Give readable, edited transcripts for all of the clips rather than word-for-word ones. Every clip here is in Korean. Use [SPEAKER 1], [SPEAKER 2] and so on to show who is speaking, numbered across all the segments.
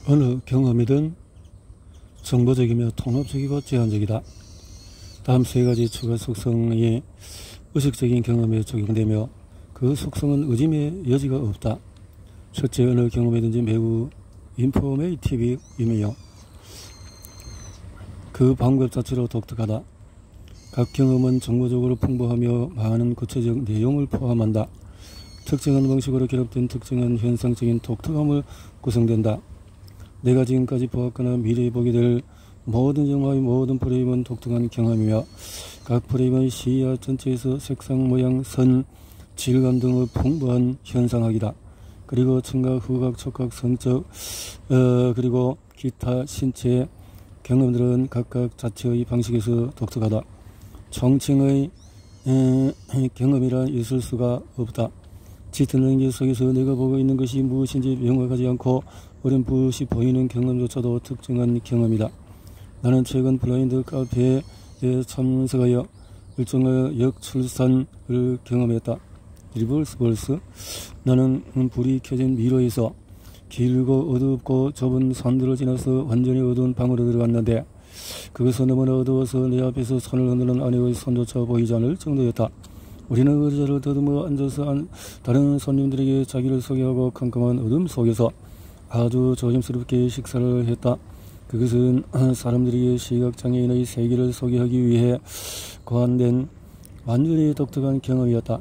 [SPEAKER 1] 어느 경험이든 정보적이며 통합적이고 제한적이다. 다음 세 가지 추가 속성이 의식적인 경험에 적용되며 그 속성은 의심의 여지가 없다. 첫째, 어느 경험이든지 매우 인포메이티브이며 그 방법 자체로 독특하다. 각 경험은 정보적으로 풍부하며 많은 구체적 내용을 포함한다. 특정한 방식으로 결합된 특정한 현상적인 독특함을 구성된다. 내가 지금까지 보았거나 미래에 보게 될 모든 영화의 모든 프레임은 독특한 경험이며 각 프레임의 시야 전체에서 색상, 모양, 선, 질감 등의 풍부한 현상학이다. 그리고 청각, 후각, 촉각, 성적, 그리고 기타 신체 경험들은 각각 자체의 방식에서 독특하다. 총칭의 경험이란 있을 수가 없다. 짙은 연기 속에서 내가 보고 있는 것이 무엇인지 명확하지 않고 어렴풋이 보이는 경험조차도 특정한 경험이다. 나는 최근 블라인드 카페에 참석하여 일종의 역출산을 경험했다. 리버스. 나는 불이 켜진 미로에서 길고 어둡고 좁은 산들을 지나서 완전히 어두운 방으로 들어갔는데 그것은 너무나 어두워서 내 앞에서 손을 흔드는 아내의 손조차 보이지 않을 정도였다. 우리는 의자를 더듬어 앉아서 다른 손님들에게 자기를 소개하고 컴컴한 어둠 속에서 아주 조심스럽게 식사를 했다. 그것은 사람들에게 시각장애인의 세계를 소개하기 위해 고안된 완전히 독특한 경험이었다.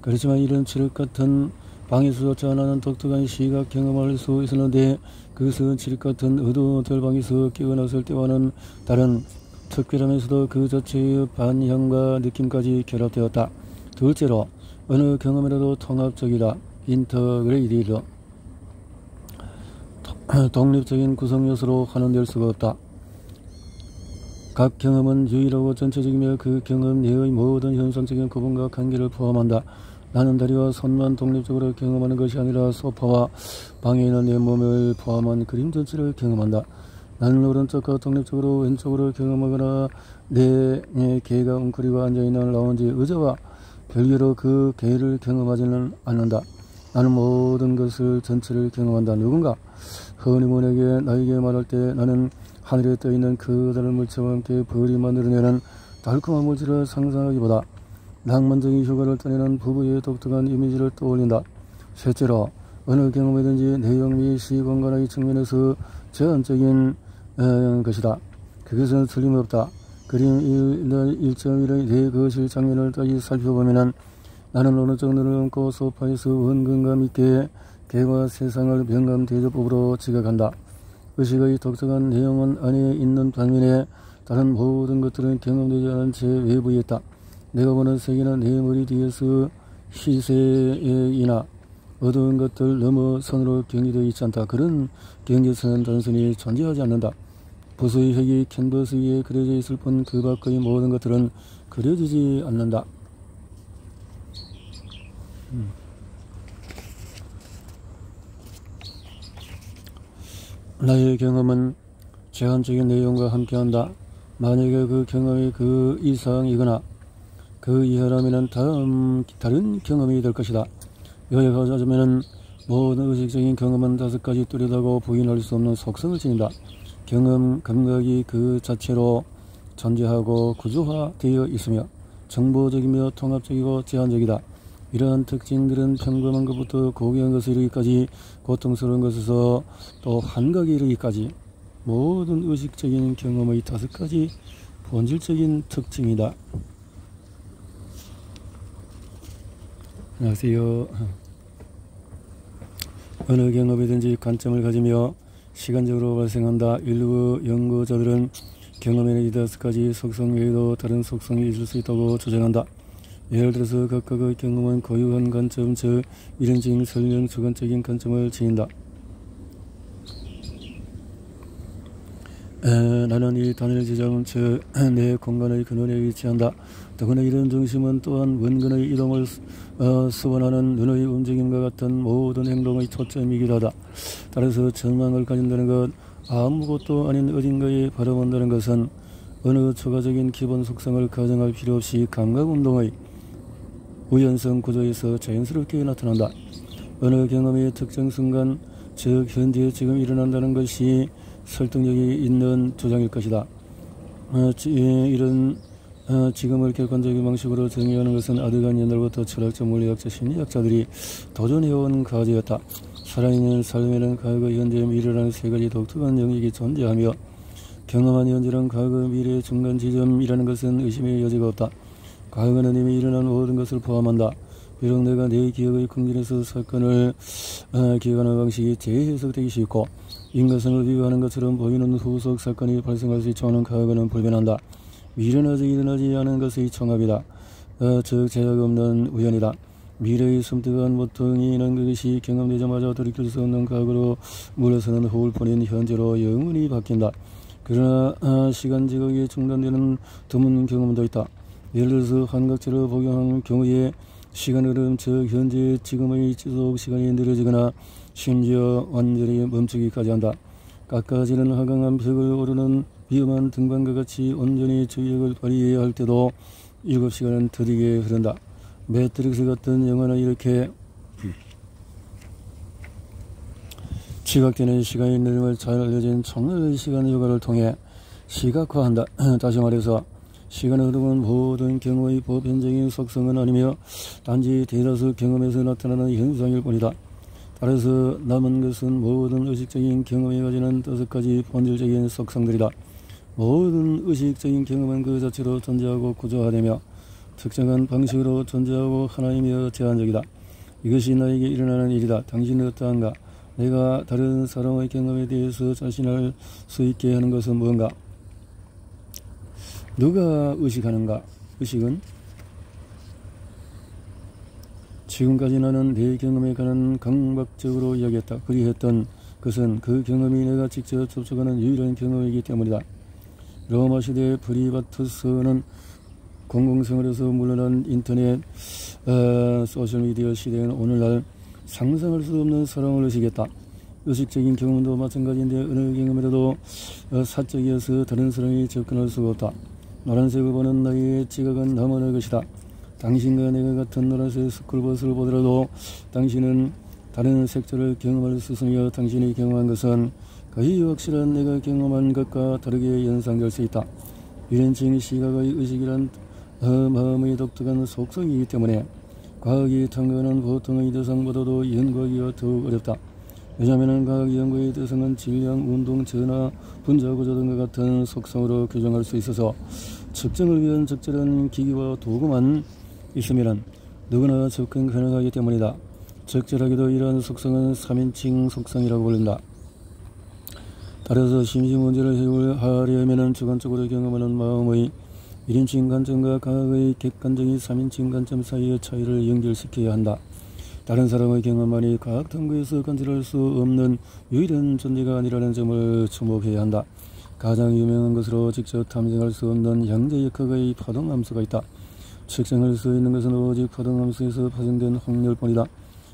[SPEAKER 1] 그렇지만 이런 칠흑같은 방에서조차 나는 독특한 시각 경험을 할 수 있었는데 그것은 칠흑같은 어두운 호텔방에서 깨어났을 때와는 다른 특별하면서도 그 자체의 반향과 느낌까지 결합되었다. 둘째로 어느 경험이라도 통합적이다. 인터그레이티드. 독립적인 구성 요소로 환원될 수가 없다. 각 경험은 유일하고 전체적이며 그 경험 내의 모든 현상적인 구분과 관계를 포함한다. 나는 다리와 손만 독립적으로 경험하는 것이 아니라 소파와 방에 있는 내 몸을 포함한 그림 전체를 경험한다. 나는 오른쪽과 독립적으로 왼쪽으로 경험하거나 내 개가 웅크리고 앉아있는 라운지 의자와 별개로 그 개를 경험하지는 않는다. 나는 모든 것을 전체를 경험한다. 누군가 허니문에게 나에게 말할 때 나는 하늘에 떠있는 그다른 물체와 함께 벌이 만들어내는 달콤한 물질을 상상하기보다 낭만적인 휴가를 떠내는 부부의 독특한 이미지를 떠올린다. 셋째로 어느 경험이든지 내용 및 시공간의 측면에서 제한적인 것이다. 그것은 틀림없다. 그림 1.1의 내 거실 장면을 다시 살펴보면 나는 어느 쪽 눈을 감고 소파에서 원근감 있게 개와 세상을 명감 대조법으로 지각한다. 의식의 독특한 내용은 안에 있는 반면에 다른 모든 것들은 경험되지 않은 채 외부에 있다. 내가 보는 세계는 내 머리 뒤에서 시세이나 어두운 것들 넘어선으로 경계되어 있지 않다. 그런 경계선은 단순히 존재하지 않는다. 부수의 획이 캔버스 위에 그려져 있을 뿐 그 밖의 모든 것들은 그려지지 않는다. 나의 경험은 제한적인 내용과 함께한다. 만약에 그 경험이 그 이상이거나 그 이하라면 다른 경험이 될 것이다. 요약하자면 모든 의식적인 경험은 5가지 뚜렷하고 부인할 수 없는 속성을 지닌다. 경험, 감각이 그 자체로 존재하고 구조화되어 있으며 정보적이며 통합적이고 제한적이다. 이러한 특징들은 평범한 것부터 고귀한 것에 이르기까지 고통스러운 것에서 또 환각에 이르기까지 모든 의식적인 경험의 5가지 본질적인 특징이다. 안녕하세요. 어느 경험이든지 관점을 가지며 시간적으로 발생한다. 일부 연구자들은 경험에는 5가지 속성 외에도 다른 속성이 있을 수 있다고 주장한다. 예를 들어서 각각의 경험은 고유한 관점, 즉 이론적인 설명, 주관적인 관점을 지닌다. 나는 이 단일 지점, 즉 내 공간의 근원에 위치한다. 더구나 이런 중심은 또한 원근의 이동을 수반하는 눈의 움직임과 같은 모든 행동의 초점이기도 하다. 따라서 전망을 가진다는 것, 아무것도 아닌 어딘가에 바라본다는 것은 어느 추가적인 기본 속성을 가정할 필요 없이 감각운동의 우연성 구조에서 자연스럽게 나타난다. 어느 경험의 특정 순간 즉 현재 지금 일어난다는 것이 설득력이 있는 주장일 것이다. 이런 지금을 객관적인 방식으로 정의하는 것은 아득한 옛날부터 철학자, 물리학자, 심리학자들이 도전해온 과제였다. 살아있는 삶에는 과거, 현재, 미래라는 세 가지 독특한 영역이 존재하며 경험한 현재랑 과거, 미래의 중간 지점이라는 것은 의심의 여지가 없다. 과거는 이미 일어난 모든 것을 포함한다. 비록 내가 내 기억의 근간에서 사건을 기억하는 방식이 재해석되기 쉽고 인과성을 비교하는 것처럼 보이는 후속 사건이 발생할 수 있지만 과거는 불변한다. 미래는 아직 일어나지 않은 것의 총합이다. 즉 제약 없는 우연이다. 미래의 섬뜩한 모퉁이는 그것이 경험되자마자 돌이킬 수 없는 과거로 물러서는 허울뿐인 현재로 영원히 바뀐다. 그러나 시간 지각이 중단되는 드문 경험도 있다. 예를 들어서 환각제로 복용하는 경우에 시간 흐름, 즉 현재 지금의 지속 시간이 느려지거나 심지어 완전히 멈추기까지 한다. 깎아지는 화강한 벽을 오르는 위험한 등반과 같이 온전히 주의력을 발휘해야 할 때도 7시간은 더디게 흐른다. 매트릭스 같은 영화는 이렇게 지각되는 시간이 느림을 잘 알려진 총괄의 시간 효과를 통해 시각화한다. 다시 말해서 시간의 흐름은 모든 경우의 보편적인 속성은 아니며 단지 대다수 경험에서 나타나는 현상일 뿐이다. 따라서 남은 것은 모든 의식적인 경험이 가지는 5가지 본질적인 속성들이다. 모든 의식적인 경험은 그 자체로 존재하고 구조화되며 특정한 방식으로 존재하고 하나이며 제한적이다. 이것이 나에게 일어나는 일이다. 당신은 어떠한가? 내가 다른 사람의 경험에 대해서 자신할 수 있게 하는 것은 무언가? 누가 의식하는가? 의식은 지금까지 나는 내 경험에 관한 강박적으로 이야기했다. 그리했던 것은 그 경험이 내가 직접 접촉하는 유일한 경험이기 때문이다. 로마 시대 프리바투스는 공공생활에서 물러난 인터넷 소셜미디어 시대에는 오늘날 상상할 수 없는 사랑을 의식했다. 의식적인 경험도 마찬가지인데 어느 경험이라도 사적이어서 다른 사람이 접근할 수가 없다. 노란색을 보는 나의 지각은 나만의 것이다. 당신과 내가 같은 노란색 스쿨버스를 보더라도 당신은 다른 색조를 경험할 수 있으며 당신이 경험한 것은 거의 확실한 내가 경험한 것과 다르게 연상될 수 있다. 유연층 시각의 의식이란 마음의 독특한 속성이기 때문에 과학이 탐구하는 보통의 대상보다도 연구하기가 더욱 어렵다. 왜냐하면 과학 연구의 대상은 질량, 운동, 전하, 분자 구조 등과 같은 속성으로 규정할 수 있어서 측정을 위한 적절한 기기와 도구만 있으면 누구나 접근 가능하기 때문이다. 적절하게도 이러한 속성은 3인칭 속성이라고 불린다. 따라서 심시 문제를 해결하려면 주관적으로 경험하는 마음의 1인칭 관점과 과학의 객관적인 3인칭 관점 사이의 차이를 연결시켜야 한다. 다른 사람의 경험만이 과학 탐구에서 관찰할 수 없는 유일한 존재가 아니라는 점을 주목해야 한다. 가장 유명한 것으로 직접 탐정할 수 없는 양자역학의 파동함수가 있다. 측정할 수 있는 것은 오직 파동함수에서 파생된 확률뿐이다.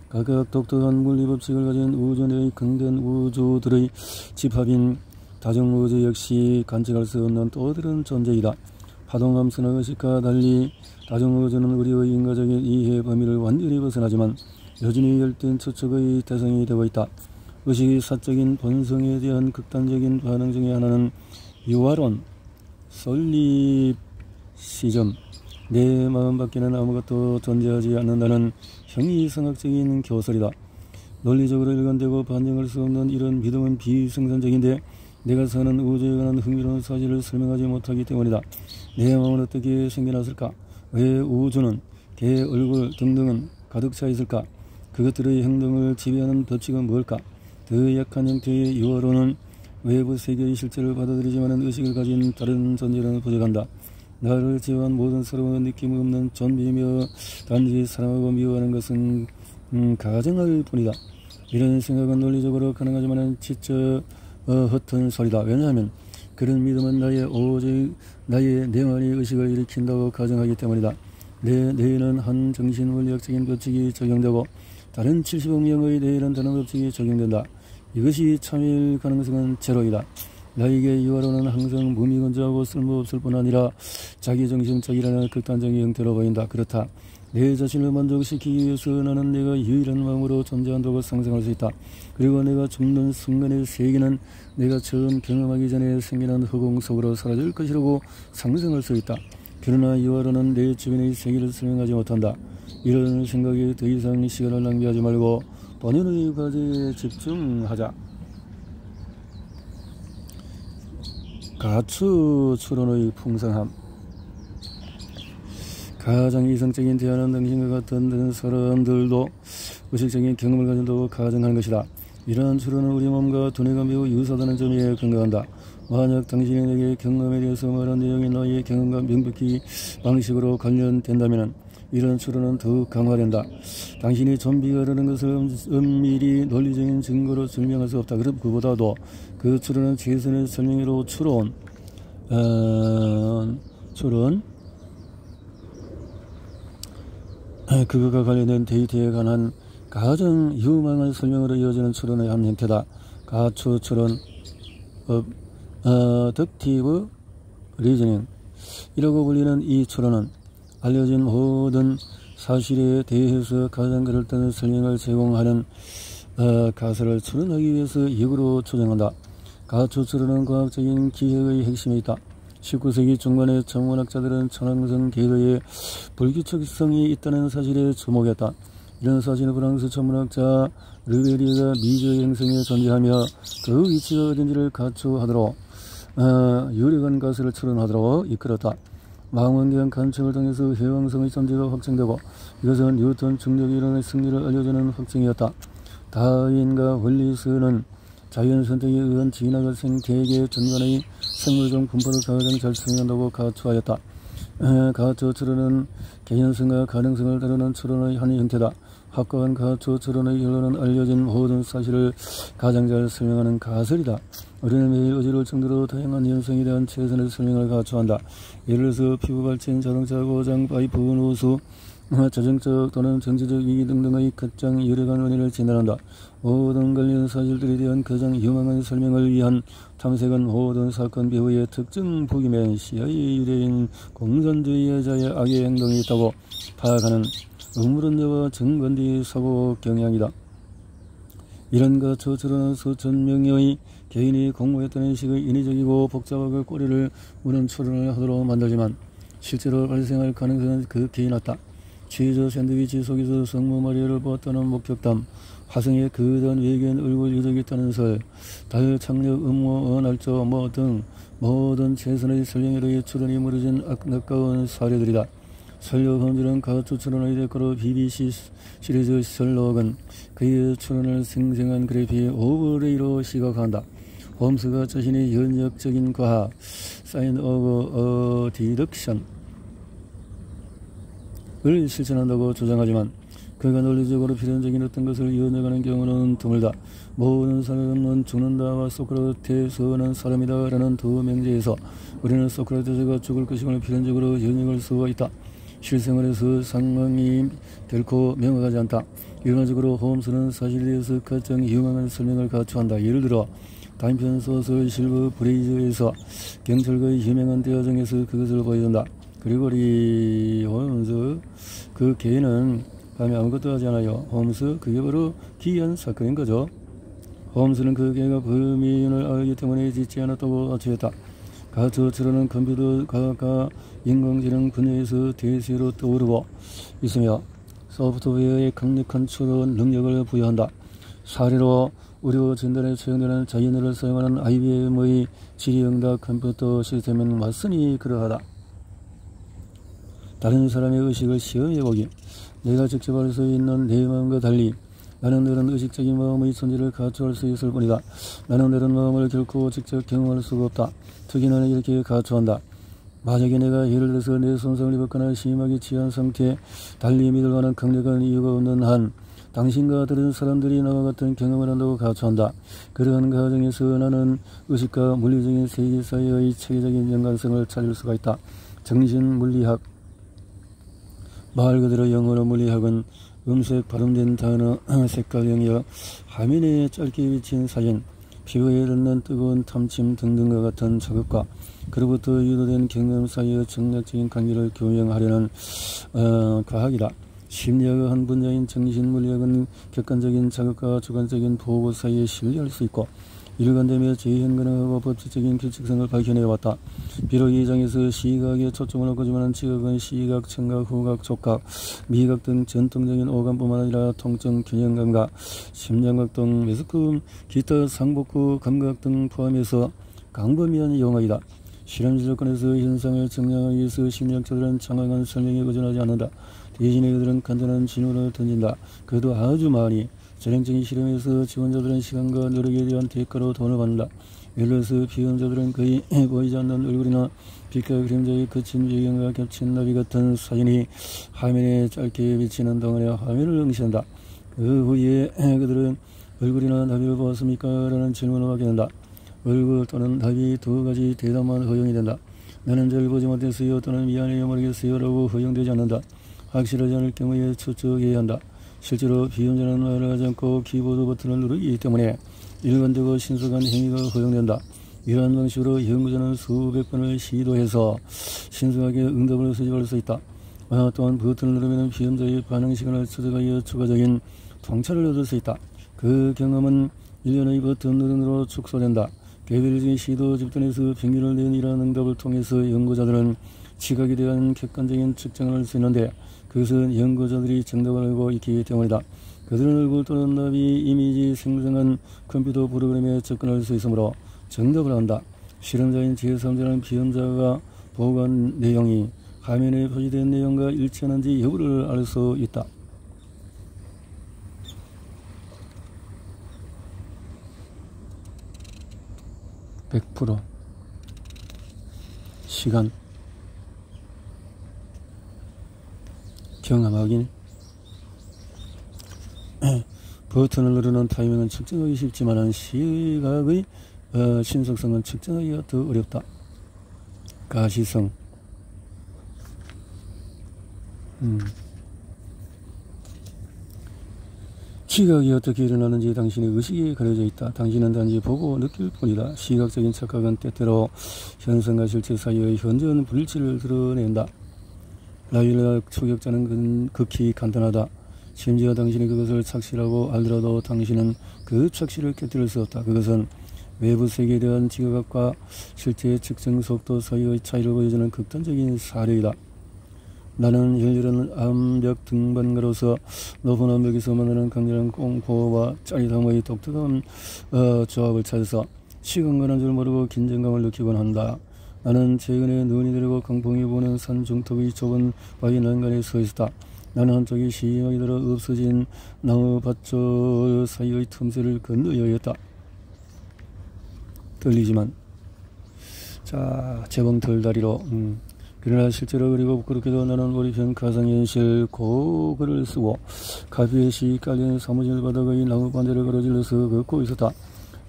[SPEAKER 1] 각각 독특한 물리법칙을 가진 우주 내의 강된 우주들의 집합인 다중우주 역시 관측할 수 없는 또 다른 존재이다. 파동함수나 의식과 달리 다중우주는 우리의 인과적인 이해 범위를 완전히 벗어나지만 여전히 열띤 추측의 대상이 되고 있다. 의식의 사적인 본성에 대한 극단적인 반응 중에 하나는 유화론, 솔립시즘, 내 마음 밖에는 아무것도 존재하지 않는다는 형이상학적인 교설이다. 논리적으로 일관되고 반증할 수 없는 이런 믿음은 비생산적인데 내가 사는 우주에 관한 흥미로운 사실을 설명하지 못하기 때문이다. 내 마음은 어떻게 생겨났을까? 왜 우주는, 개, 얼굴 등등은 가득 차 있을까? 그것들의 행동을 지배하는 법칙은 뭘까? 더 약한 형태의 유화론은 외부 세계의 실체를 받아들이지만 의식을 가진 다른 존재는 부족한다. 나를 제외한 모든 사람은 느낌 없는 존재이며 단지 사랑하고 미워하는 것은 가정할 뿐이다. 이런 생각은 논리적으로 가능하지만 지적 허튼 소리다. 왜냐하면 그런 믿음은 오직 나의 내면의 의식을 일으킨다고 가정하기 때문이다. 내 뇌에는 한 정신물리학적인 법칙이 적용되고 다른 70억 명의 뇌에는 다른 법칙이 적용된다. 이것이 참일 가능성은 제로이다. 나에게 유화론은 항상 무미건조하고 쓸모없을 뿐 아니라 자기중심적이라는 극단적인 형태로 보인다. 그렇다. 내 자신을 만족시키기 위해서 나는 내가 유일한 마음으로 존재한다고 상상할 수 있다. 그리고 내가 죽는 순간의 세계는 내가 처음 경험하기 전에 생겨난 허공 속으로 사라질 것이라고 상상할 수 있다. 그러나 이와로는 내 주변의 세계를 설명하지 못한다. 이런 생각에 더 이상 시간을 낭비하지 말고 본연의 과제에 집중하자. 가추 추론의 풍성함. 가장 이성적인 대화는 당신과 같은 사람들도 의식적인 경험을 가진다고 가정하는 것이다. 이러한 추론은 우리 몸과 두뇌가 매우 유사하다는 점에 근거한다. 만약 당신이 내게 경험에 대해서 말한 내용이 너의 경험과 명백히 방식으로 관련된다면 이런 추론은 더욱 강화된다. 당신이 좀비가 라는 것을 엄밀히 논리적인 증거로 설명할 수 없다. 그보다도 그 추론은 최선의 설명으로 그것과 관련된 데이터에 관한 가장 유망한 설명으로 이어지는 추론의 한 형태다. 가추 추론, 덕티브 리즈닝 이라고 불리는 이 추론은 알려진 모든 사실에 대해서 가장 그럴듯한 설명을 제공하는 가설을 추론하기 위해서 역으로 추정한다. 가추 추론은 과학적인 기획의 핵심에 있다. 19세기 중반에 천문학자들은 천왕성 궤도에 불규칙성이 있다는 사실에 주목했다. 이런 사실은 프랑스 천문학자 르베리에가 미주의 행성에 존재하며 그 위치가 어딘지를 가추하도록 유력한 가설을 추론하도록 이끌었다. 망원경 관측을 통해서 해왕성의 존재가 확정되고 이것은 뉴턴 중력이론의 승리를 알려주는 확증이었다. 다윈과 월리스는 자연 선택에 의한 진화가 생태계 전반의 생물종 분포를 가장 잘 설명한다고 가추하였다. 가추 추론은 개연성과 가능성을 다루는 추론의 한 형태다. 확고한 가추 추론의 결론은 알려진 모든 사실을 가장 잘 설명하는 가설이다. 우리는 매일 어지러울 정도로 다양한 현상에 대한 최선의 설명을 가추한다. 예를 들어서 피부 발진, 자동차 고장, 파이프 누수, 자정적 또는 정치적 위기 등등의 가장 유력한 원인을 진단한다. 모든 관련 사실들에 대한 가장 유망한 설명을 위한 탐색은 모든 사건 배후의 특정 부기면 시야의 유래인 공산주의자의 악의 행동이 있다고 파악하는 음모론자와 정반대의 사고 경향이다. 이런 가추 추론은 수천 명의 개인이 공모했다는 식의 인위적이고 복잡하게 꼬리를 무는 추론을 하도록 만들지만 실제로 발생할 가능성은 극히 낮다. 치즈 샌드위치 속에서 성모 마리아를 보았다는 목격담, 화성에 거대한 외계인 얼굴 유적이 있다는 설, 달 착륙 음모 날짜 등 모든 최선의 설명으로의 추론이 무너진 아까운 사례들이다. 셜록 홈즈는 가추 추론의 대가로 BBC 시리즈 셜록은 그의 추론을 생생한 그래픽 오버레이로 시각한다. 홈스가 자신의 연역적인 과학, 사인 오브 디덕션을 실천한다고 주장하지만 그가 논리적으로 필연적인 어떤 것을 연역하는 경우는 드물다. 모든 사람은 죽는다와 소크라테스는 사람이다 라는 두 명제에서 우리는 소크라테스가 죽을 것임을 필연적으로 연역할 수가 있다. 실생활에서 상황이 결코 명확하지 않다. 일반적으로 홈스는 사실에 대해서 가장 유망한 설명을 가추한다. 예를 들어 단편 소설 실버 브레이즈에서 경찰과의 유명한 대화 중에서 그것을 보여준다. 그리고리 홈스 그 개는 밤에 아무것도 하지 않아요. 홈스 그게 바로 기이한 사건인 거죠. 홈스는 그 개가 범인을 알기 때문에 짓지 않았다고 주였다. 가추 추론은 컴퓨터 과학과 인공지능 분야에서 대세로 떠오르고 있으며 소프트웨어에 강력한 추론 능력을 부여한다. 사례로 의료 진단에 사용되는 자연어를 사용하는 IBM의 질의응답 컴퓨터 시스템은 맞으니 그러하다. 다른 사람의 의식을 시험해보기. 내가 직접 알 수 있는 내 마음과 달리 나는 다른 의식적인 마음의 존재를 가추할 수 있을 뿐이다. 나는 다른 마음을 결코 직접 경험할 수가 없다. 특히 나는 이렇게 가추한다. 만약에 내가 예를 들어서 내 손상을 입었거나 심하게 취한 상태, 달리 믿을 만한 강력한 이유가 없는 한 당신과 다른 사람들이 나와 같은 경험을 한다고 가추한다. 그러한 과정에서 나는 의식과 물리적인 세계 사이의 체계적인 연관성을 찾을 수가 있다. 정신물리학, 말 그대로 영어로 물리학은 음색, 발음된 단어, 색깔 영역, 화면에 짧게 비친 사진, 피부에 닿는 뜨거운 탐침 등등과 같은 자극과 그로부터 유도된 경험 사이의 정략적인 관계를 교명하려는 과학이다. 심리학의 한 분야인 정신물리학은 객관적인 자극과 주관적인 보고 사이에 신뢰할 수 있고 일관되며 재현가능하고 법칙적인 규칙성을 발견해왔다. 비록 이 장에서 시각에 초점을 놓고지만 지각은 시각, 청각, 후각, 촉각, 미각 등 전통적인 오감뿐만 아니라 통증, 균형감각, 심장각 등 매스금, 기타 상복부 감각 등 포함해서 광범위한 영역이다. 실험실 조건에서 현상을 증명하기 위해서 심리학자들은 장황한 설명에 의존하지 않는다. 대신에 그들은 간단한 질문을 던진다. 그래도 아주 많이. 전형적인 실험에서 지원자들은 시간과 노력에 대한 대가로 돈을 받는다. 예를 들어서 비용자들은 거의 보이지 않는 얼굴이나 빛과 그림자의 거친 배경과 겹친 나비 같은 사진이 화면에 짧게 비치는 동안에 화면을 응시한다. 그 후에 그들은 얼굴이나 나비를 보았습니까? 라는 질문을 하게 된다. 얼굴 또는 나비 두 가지 대답만 허용이 된다. 나는 잘 보지 못했어요 또는 미안해요 모르겠어요 라고 허용되지 않는다. 확실하지 않을 경우에 추측해야 한다. 실제로 비용자는 말을 하지 않고 키보드 버튼을 누르기 때문에 일관되고 신속한 행위가 허용된다. 이러한 방식으로 연구자는 수백 번을 시도해서 신속하게 응답을 수집할 수 있다. 또한 버튼을 누르면 비용자의 반응 시간을 추적하여 추가적인 통찰을 얻을 수 있다. 그 경험은 1년의 버튼 누른으로 축소된다. 개별적인 시도 집단에서 평균을 낸 이러한 응답을 통해서 연구자들은 시각에 대한 객관적인 측정을 할 수 있는데 그것은 연구자들이 정답을 알고 있기 때문이다. 그들은 얼굴 또는 나비 이미지 생성한 컴퓨터 프로그램에 접근할 수 있으므로 정답을 안다. 실험자인 제3자는 비험자가 보고한 내용이 화면에 표시된 내용과 일치하는지 여부를 알 수 있다. 100% 시간 경험 확인 버튼을 누르는 타이밍은 측정하기 쉽지만 시각의 신속성은 측정하기가 더 어렵다. 가시성 시각이 어떻게 일어나는지 당신의 의식에 가려져 있다. 당신은 단지 보고 느낄 뿐이다. 시각적인 착각은 때때로 현상과 실체 사이의 현저한 불일치를 드러낸다. 라일락 초격자는 극히 간단하다. 심지어 당신이 그것을 착시라고 알더라도 당신은 그 착시를 깨뜨릴 수 없다. 그것은 외부 세계에 대한 지각과 실제 측정 속도 사이의 차이를 보여주는 극단적인 사례이다. 나는 열렬한 암벽 등반가로서 높은 암벽에서 만나는 강렬한 공포와 짜릿함의 독특한 조합을 찾아서 시간 가는 줄 모르고 긴장감을 느끼곤 한다. 나는 최근에 눈이 내리고 강풍이 부는 산 중턱의 좁은 바위 난간에 서 있었다. 나는 한쪽이 심하게 들어 없어진 나무 밭조 사이의 틈새를 건너야 했다. 떨리지만 자 재봉틀 다리로 그러나 실제로 그리고 부끄럽게도 나는 우리편 가상현실 고글을 쓰고 카페시 깔린 사무실 바닥의 나무 반대를 가로질러서 걷고 있었다.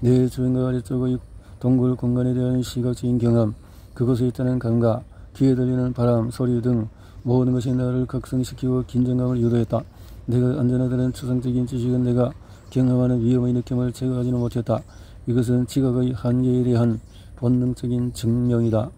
[SPEAKER 1] 내 주변과 아래쪽의 동굴 공간에 대한 시각적인 경험, 그곳에 있다는 감각, 귀에 들리는 바람, 소리 등 모든 것이 나를 각성시키고 긴장감을 유도했다. 내가 안전하다는 추상적인 지식은 내가 경험하는 위험의 느낌을 제거하지는 못했다. 이것은 지각의 한계에 대한 본능적인 증명이다.